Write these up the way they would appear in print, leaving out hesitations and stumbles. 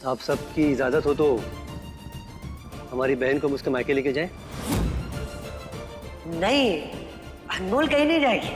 आप सबकी इजाजत हो तो हमारी बहन को हम उसके मायके लेके जाएं? नहीं, अनमोल कहीं नहीं जाएगी।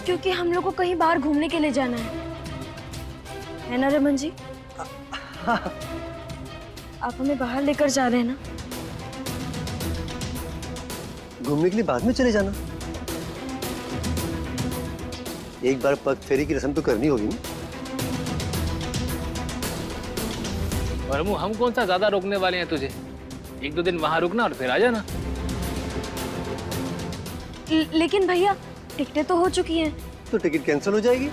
क्योंकि हम लोग को कहीं बाहर घूमने के लिए जाना है ना रमन जी? आप हमें बाहर लेकर जा रहे हैं ना? घूमने के लिए बाद में चले जाना। एक बार पग फेरी की रस्म तो करनी होगी ना। और हम कौन सा ज्यादा रोकने वाले हैं तुझे? एक दो दिन वहां रुकना और फिर आ जाना। लेकिन भैया टिकटें तो हो चुकी हैं। तो टिकट कैंसिल हो जाएगी।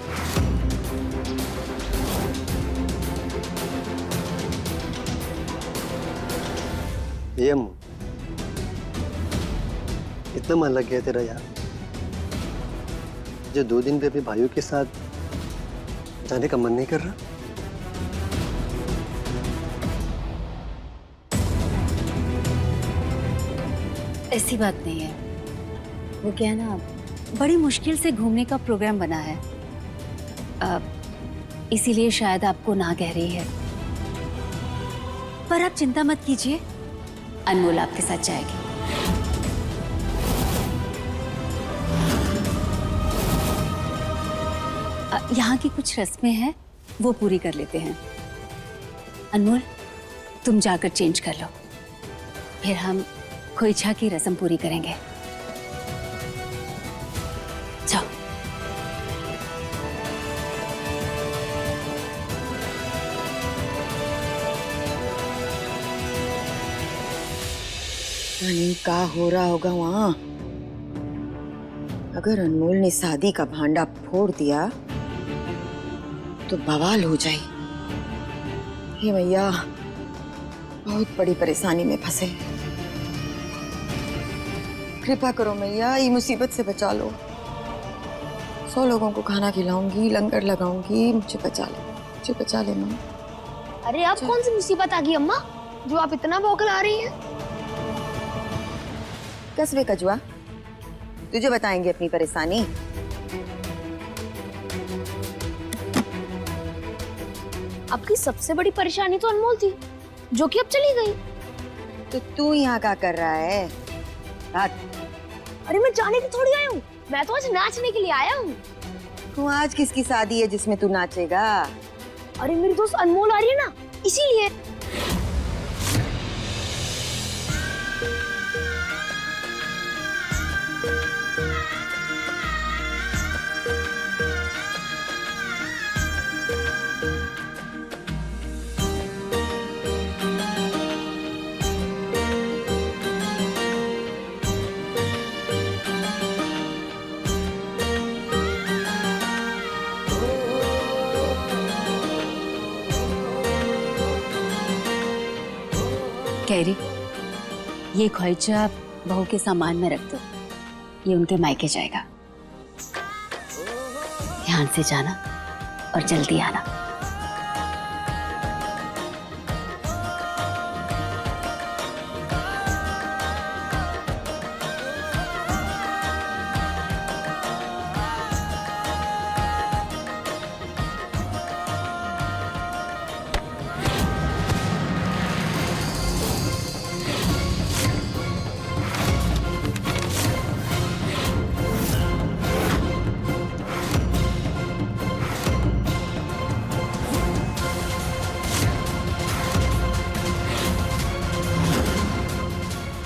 ये अम्मू, इतना मन लग गया तेरा यार, जो 2 दिन भी अपने भाइयों के साथ जाने का मन नहीं कर रहा। ऐसी बात नहीं है, वो क्या है ना, बड़ी मुश्किल से घूमने का प्रोग्राम बना है, इसीलिए शायद आपको ना कह रही है। पर आप चिंता मत कीजिए, अनमोल आपके साथ जाएगी। यहाँ की कुछ रस्में हैं, वो पूरी कर लेते हैं। अनमोल, तुम जाकर चेंज कर लो, फिर हम खोइछा की रस्म पूरी करेंगे। जाओ। नहीं, क्या हो रहा होगा वहाँ? अगर अनमोल ने शादी का भांडा फोड़ दिया तो बवाल हो जाए। हे भैया, बहुत बड़ी परेशानी में फंसे। कृपा करो मैया, ये मुसीबत से बचा लो। 100 लोगों को खाना खिलाऊंगी, लंगर लगाऊंगी, मुझे बचा ले माँ। अरे अब कौन सी मुसीबत आ गई अम्मा, जो आप इतना बौखला रही हैं? कसवे कजुआ, तुझे बताएंगे अपनी परेशानी। आपकी सबसे बड़ी परेशानी तो अनमोल थी, जो कि अब चली गई। तो तू यहाँ क्या कर रहा है? रात। अरे मैं जाने की थोड़ी आई हूँ, मैं तो आज नाचने के लिए आया हूँ। तू आज किसकी शादी है जिसमें तू नाचेगा? अरे मेरी दोस्त अनमोल आ रही है ना, इसीलिए। कैरी, ये खोइचा बहू के सामान में रख दो, ये उनके मायके जाएगा। ध्यान से जाना और जल्दी आना।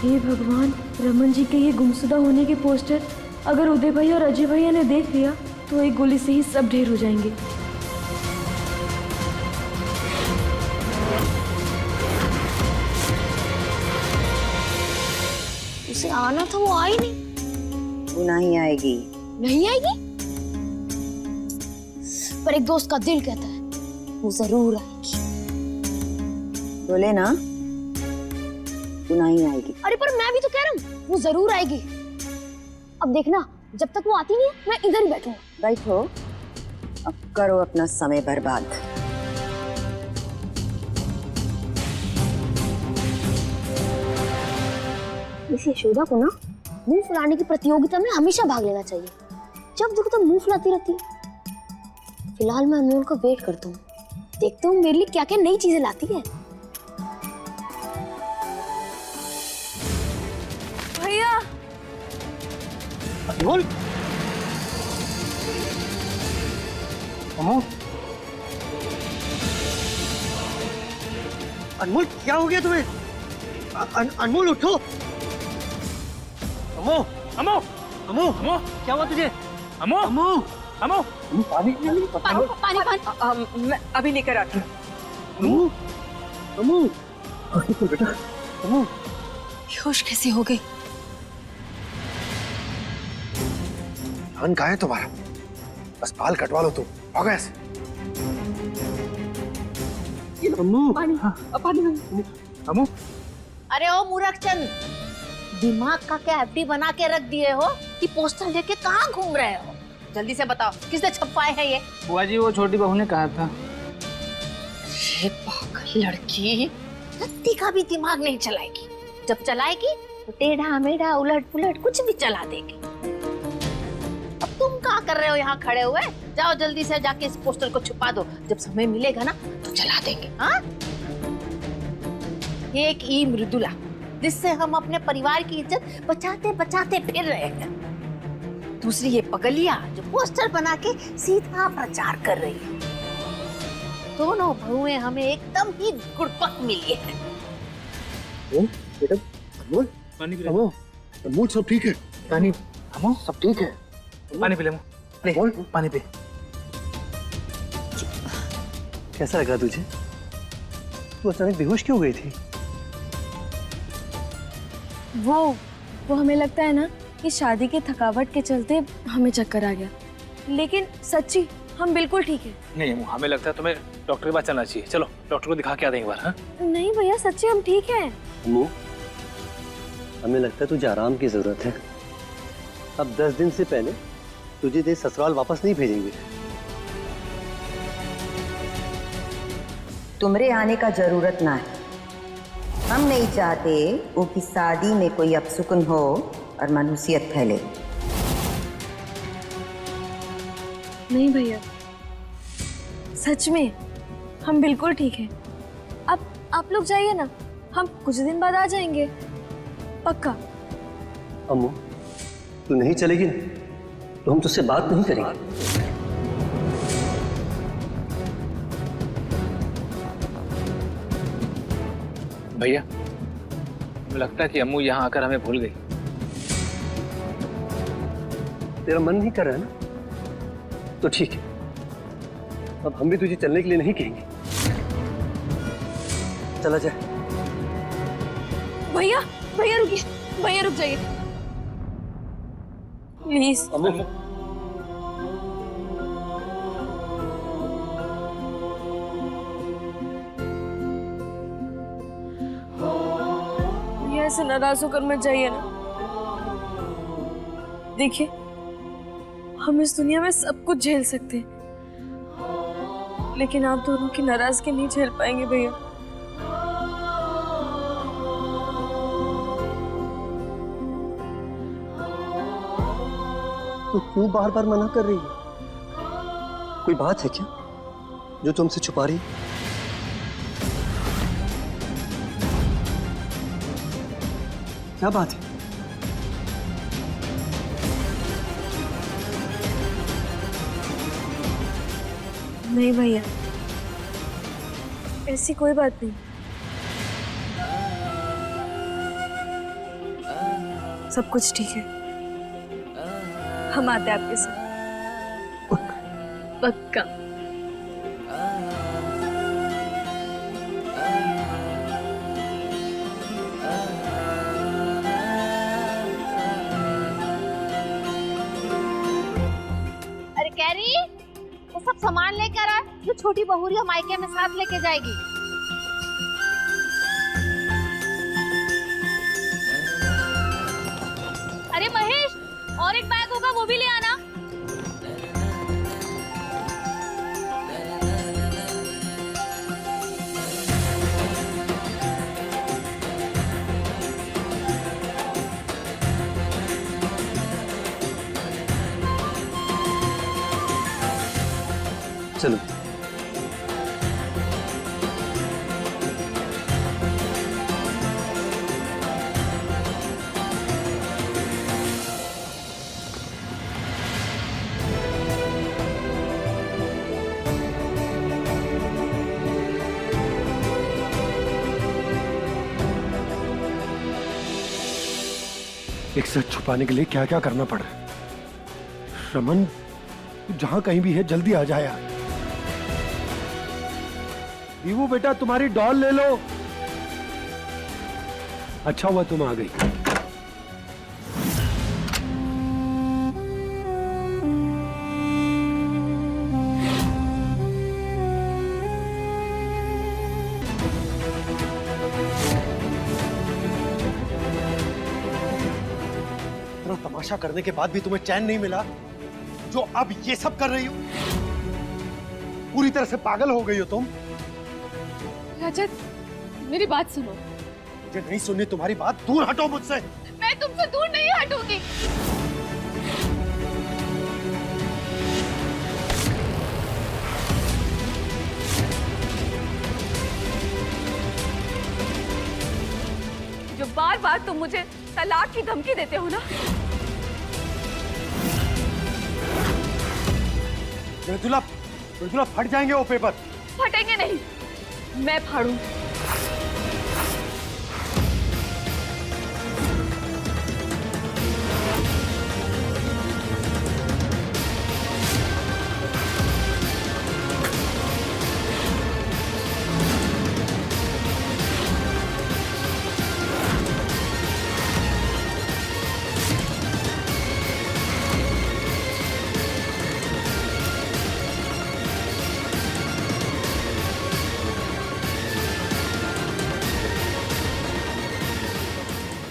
हे भगवान, रमन जी के ये गुमशुदा होने के पोस्टर अगर उदय भैया और अजय भैया ने देख लिया तो एक गोली से ही सब ढेर हो जाएंगे। उसे आना था, वो आई नहीं। तू नहीं आएगी। नहीं आएगी? पर एक दोस्त का दिल कहता है वो जरूर आएगी। बोले ना, तू नहीं आएगी। अरे पर मैं भी तो कह रहा हूँ वो जरूर आएगी। अब देखना, जब तक वो आती नहीं है मैं इधर ही बैठूंगा। बैठो, अब करो अपना समय बर्बाद। इस यशोदा को ना मुंह फुलाने की प्रतियोगिता में हमेशा भाग लेना चाहिए। जब देखो तो मुंह फुलाती रहती है। फिलहाल मैं अनमोल का वेट करता हूँ, देखता हूँ मेरे लिए क्या क्या नई चीजें लाती है। भैया अनमोल, अमो, अनमोल क्या हो गया तुम्हें? अनमोल उठो। अमो, अमो, अमो, अमो, क्या हुआ तुझे? अमो, अमो, अमो, पानी, पानी पानी पानी। मैं अभी लेकर आती हूँ। अमो, अमो, बेटा, अमो, होश कैसे हो गई? धन कहाँ है तुम्हारा? बस बाल कटवा लो तुम, हो गया ऐसे। अमो, अमो, अरे ओ मूर्खचंद, दिमाग का क्या एफडी बना के रख दिए हो कि पोस्टर लेके कहाँ घूम रहे हो? जल्दी से बताओ किसने छपवाए हैं ये? बुआ जी वो छोटी बहू ने कहा था। ये पागल लड़की रत्ती का भी दिमाग नहीं चलाएगी। जब चलाएगी तो टेढ़ा मेढ़ा उलट पुलट कुछ भी चला देगी। अब तुम क्या कर रहे हो यहाँ खड़े हुए? जाओ जल्दी से जाके इस पोस्टर को छुपा दो। जब समय मिलेगा ना तो चला देंगे। हाँ, एक ई मृदुला जिससे हम अपने परिवार की इज्जत बचाते बचाते फिर रहे हैं। दूसरी ये पगलिया जो पोस्टर बना के सीधा प्रचार कर रही है। दोनों बहुएं हमें एकदम ही गुड़पक मिली है। बेटा, अनमोल, पानी पी ले, अमो, अनमोल सब ठीक है? पानी, अमो, सब ठीक है? पानी पी ले, अमो, ले, पानी पी। कैसा लगा तुझे? तू अचानक बेहोश क्यों हो गई थी? वो हमें लगता है ना कि शादी के थकावट के चलते हमें चक्कर आ गया, लेकिन सच्ची हम बिल्कुल ठीक है। नहीं अमो, हमें लगता है तुम्हें डॉक्टर के पास चलना चाहिए। चलो डॉक्टर को दिखा के आते हैं एक बार। हाँ, नहीं भैया सच्ची हम ठीक हैं। अमो, हमें लगता है तुझे आराम की जरूरत है। अब 10 दिन से पहले तुझे तेरे ससुराल वापस नहीं भेजेंगे। तुमरे आने का जरूरत ना है। हम नहीं चाहते वो की शादी में कोई अपसुकन हो और मानूसियत फैले। नहीं भैया, सच में हम बिल्कुल ठीक हैं। अब आप लोग जाइए ना, हम कुछ दिन बाद आ जाएंगे पक्का। अम्मू, तू नहीं चलेगी ना तो हम तुझसे बात नहीं करेंगे। भैया मुझे लगता है कि अम्मू यहाँ आकर हमें भूल गई। तेरा मन नहीं कर रहा है ना, तो ठीक है। अब हम भी तुझे चलने के लिए नहीं कहेंगे। चला जाए। भैया भैया रुकिए, भैया रुक जाइए प्लीज। अम्मू, भैया ऐसे नाराज होकर मत जाइए ना। देखिए हम इस दुनिया में सब कुछ झेल सकते हैं, लेकिन आप दोनों की नाराजगी नहीं झेल पाएंगे भैया। तो क्यों बार बार मना कर रही है? कोई बात है क्या जो तुमसे छुपा रही है? क्या बात है? नहीं भैया, ऐसी कोई बात नहीं। सब कुछ ठीक है, हम आते हैं आपके साथ पक्का। अरे कैरी, वो सब सामान लेकर आ जो छोटी बहुरिया मायके में साथ लेके जाएगी। अरे महेश, और एक बैग होगा वो भी ले आना। चलो। एक सच छुपाने के लिए क्या क्या करना पड़ा। रमन जहां कहीं भी है जल्दी आ जाए यार। दीवू बेटा तुम्हारी डॉल ले लो। अच्छा हुआ तुम आ गई। इतना तमाशा करने के बाद भी तुम्हें चैन नहीं मिला, जो अब ये सब कर रही हो? पूरी तरह से पागल हो गई हो तुम। रजत, मेरी बात सुनो। मुझे नहीं सुननी तुम्हारी बात, दूर हटो मुझसे। मैं तुमसे दूर नहीं हटूंगी। जो बार बार तुम मुझे तलाक की धमकी देते हो ना, मृदुला फट जाएंगे वो पेपर। फटेंगे नहीं, मैं फाड़ूं।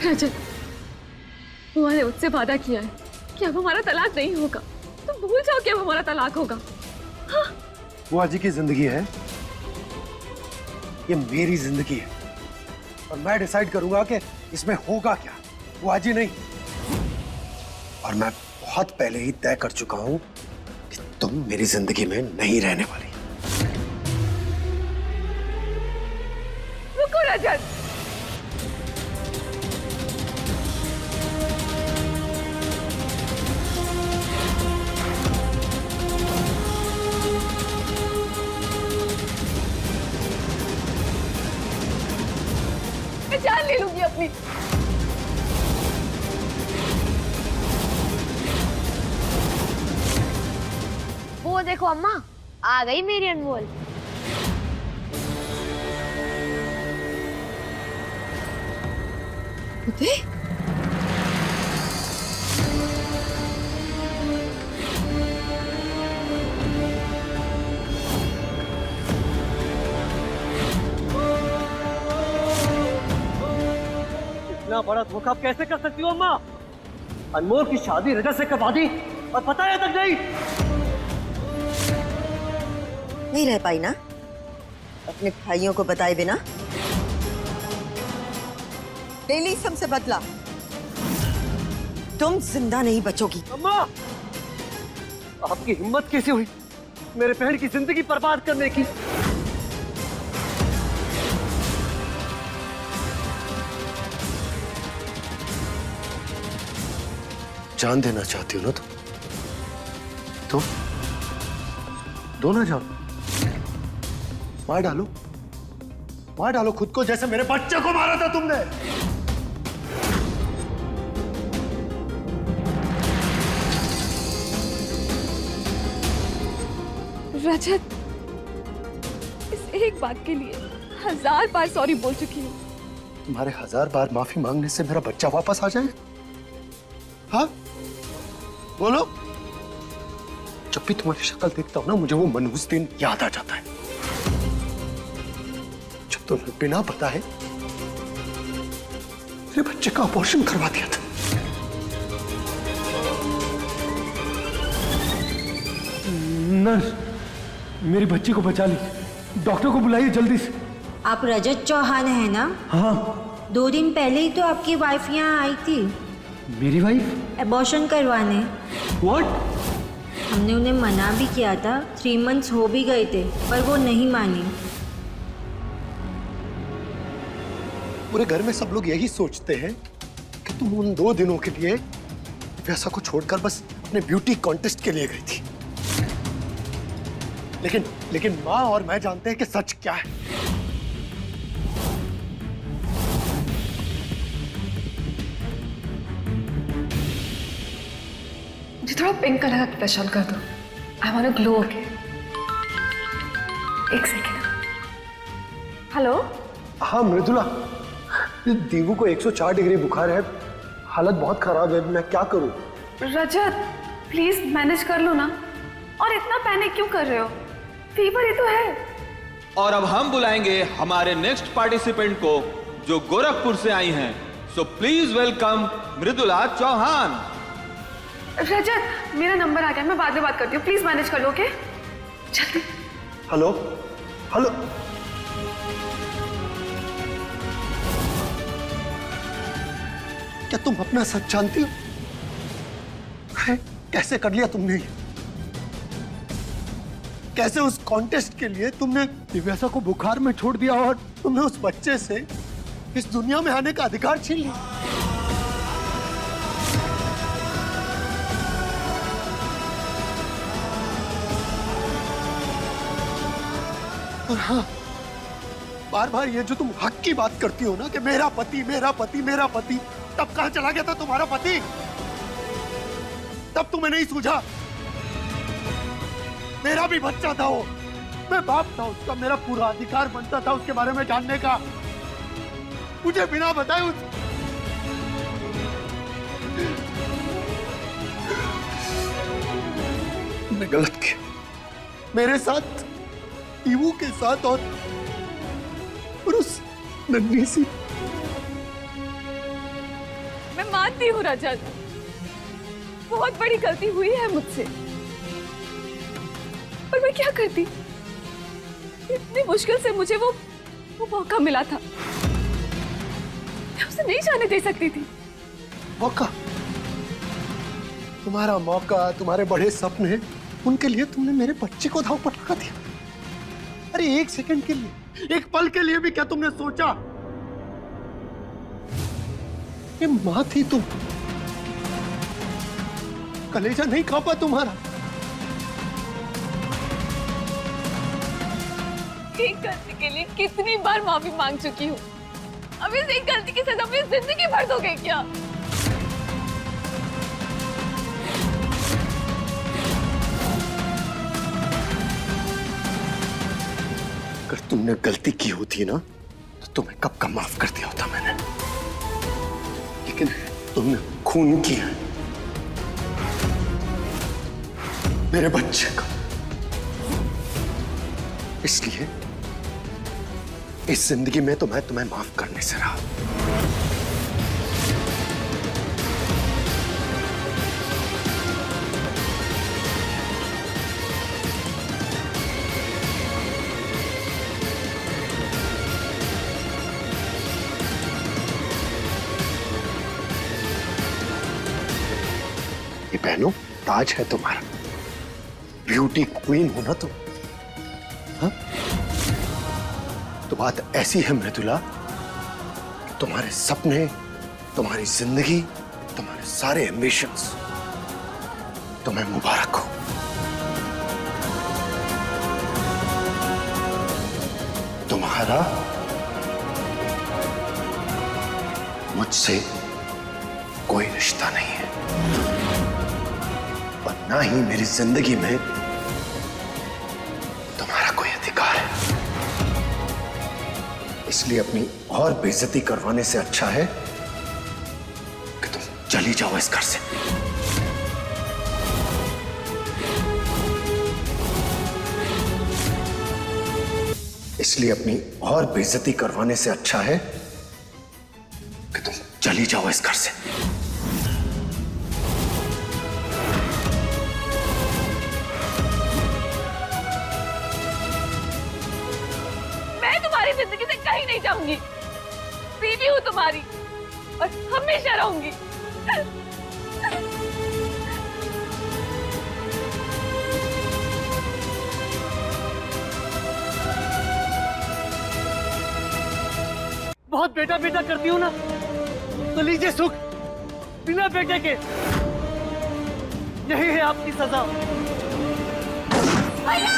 रजत, बुआ ने मुझसे वादा किया है कि अब हमारा तलाक नहीं होगा। तुम भूल जाओ कि अब हमारा तलाक होगा। हाँ? बुआ जी की जिंदगी है, ये मेरी जिंदगी है, और मैं डिसाइड करूंगा कि इसमें होगा क्या, बुआ जी नहीं। और मैं बहुत पहले ही तय कर चुका हूं कि तुम मेरी जिंदगी में नहीं रहने वाली। रुको रजत, मैं जान ले लूंगी अपनी। वो देखो अम्मा, आ गई मेरी अनमोल। उदय, इतना बड़ा धोखा आप कैसे कर सकती हो अम्मा? अनमोल की शादी रजत से करवा दी और बताया तक नहीं। नहीं रह पाई ना अपने भाइयों को बताए बिना? डेली हमसे बदला, तुम जिंदा नहीं बचोगी। अम्मा, आपकी हिम्मत कैसे हुई मेरे बहन की जिंदगी बर्बाद करने की? जान देना चाहती हो ना तुम? तो दो ना जान, मार डालो खुद को, जैसे मेरे बच्चे को मारा था तुमने। रजत, इस एक बात के लिए 1000 बार सॉरी बोल चुकी हूँ। तुम्हारे 1000 बार माफी मांगने से मेरा बच्चा वापस आ जाए? हाँ बोलो। जब भी तुम्हारी शक्ल देखता हूं ना, मुझे वो मनहूस दिन याद आ जाता है जब तुमने बिना बताए मेरे बच्चे का अबॉर्शन करवा दिया था। नर्स, मेरी बच्ची को बचा ली, डॉक्टर को बुलाइए जल्दी से। आप रजत चौहान है ना? हाँ। 2 दिन पहले ही तो आपकी वाइफ यहाँ आई थी मेरी वाइफ? एबॉर्शन करवाने। व्हाट? हमने उन्हें मना भी किया था, 3 मंथ्स हो भी गए थे, पर वो नहीं मानी। पूरे घर में सब लोग यही सोचते हैं कि तुम उन 2 दिनों के लिए वैसा को छोड़कर बस अपने ब्यूटी कॉन्टेस्ट के लिए गई थी। लेकिन माँ और मैं जानते हैं कि सच क्या है। मुझे थोड़ा पिंक कलर का ब्लश ऑन कर दो। I want to glow okay. एक सेकेंड। हेलो। हाँ मृदुला, दीवू को 104 डिग्री बुखार है, हालत बहुत खराब है, मैं क्या करूं? रजत प्लीज मैनेज कर लो ना। और इतना पैनिक क्यों कर रहे हो? फीवर ही तो है। और अब हम बुलाएंगे हमारे नेक्स्ट पार्टिसिपेंट को जो गोरखपुर से आई हैं। So please welcome Mridula Chauhan. Rajat मेरा नंबर आ गया, मैं बाद में बात करती हूँ, प्लीज मैनेज कर लो ओके? जल्दी। हेलो हेलो, क्या तुम अपना सच जानती हो? है? कैसे कर लिया तुमने ये? कैसे उस कॉन्टेस्ट के लिए तुमने दिव्यासा को बुखार में छोड़ दिया और तुमने उस बच्चे से इस दुनिया में आने का अधिकार छीन लिया? और हाँ, बार बार ये जो तुम हक की बात करती हो ना कि मेरा पति मेरा पति मेरा पति, तब कहां चला गया था तुम्हारा पति? तब तुम्हें नहीं सूझा? मेरा भी बच्चा था वो, मैं बाप था उसका, मेरा पूरा अधिकार बनता था उसके बारे में जानने का। मुझे बिना बताए तुमने गलत किया मेरे साथ, ईवू के साथ और उस नन्ही सी। मैं मानती हूँ रजत, बहुत बड़ी गलती हुई है मुझसे, पर मैं क्या करती? इतनी मुश्किल से मुझे वो मौका मिला था, मैं उसे नहीं जाने दे सकती थी। मौका? तुम्हारा मौका, तुम्हारे बड़े सपने, उनके लिए तुमने मेरे बच्चे को दांव पर लगा दिया। अरे 1 सेकंड के लिए, 1 पल के लिए भी क्या तुमने सोचा? ये मां थी तुम, कलेजा नहीं कांपा तुम्हारा? एक गलती के लिए कितनी बार माफी मांग चुकी हूँ, अब इस एक गलती की सजा अपनी जिंदगी भर दोगे क्या? अगर तुमने गलती की होती ना तो तुम्हें कब का माफ कर दिया होता मैंने, लेकिन तुमने खून किया मेरे बच्चे का। इसलिए इस जिंदगी में तो मैं तुम्हें माफ करने से रहा। ये पहनो, ताज है तुम्हारा, ब्यूटी क्वीन हो ना तुम। हाँ? तो बात ऐसी है मृदुला, तुम्हारे सपने, तुम्हारी जिंदगी, तुम्हारे सारे एम्बिशंस तुम्हें मुबारक हो। तुम्हारा मुझसे कोई रिश्ता नहीं है और ना ही मेरी जिंदगी में तुम्हारा कोई अधिकार है। इसलिए अपनी और बेइज्जती करवाने से अच्छा है कि तुम चली जाओ इस घर से। इसलिए अपनी और बेइज्जती करवाने से अच्छा है कि तुम चली जाओ इस घर से। मैं तुम्हारी जिंदगी से कहीं नहीं जाऊंगी, बीवी हूँ तुम्हारी और हमेशा रहूंगी। बहुत बेटा बेटा करती हूँ ना, तो लीजिए सुख बिना बेटे के। यही है आपकी सजा। भैया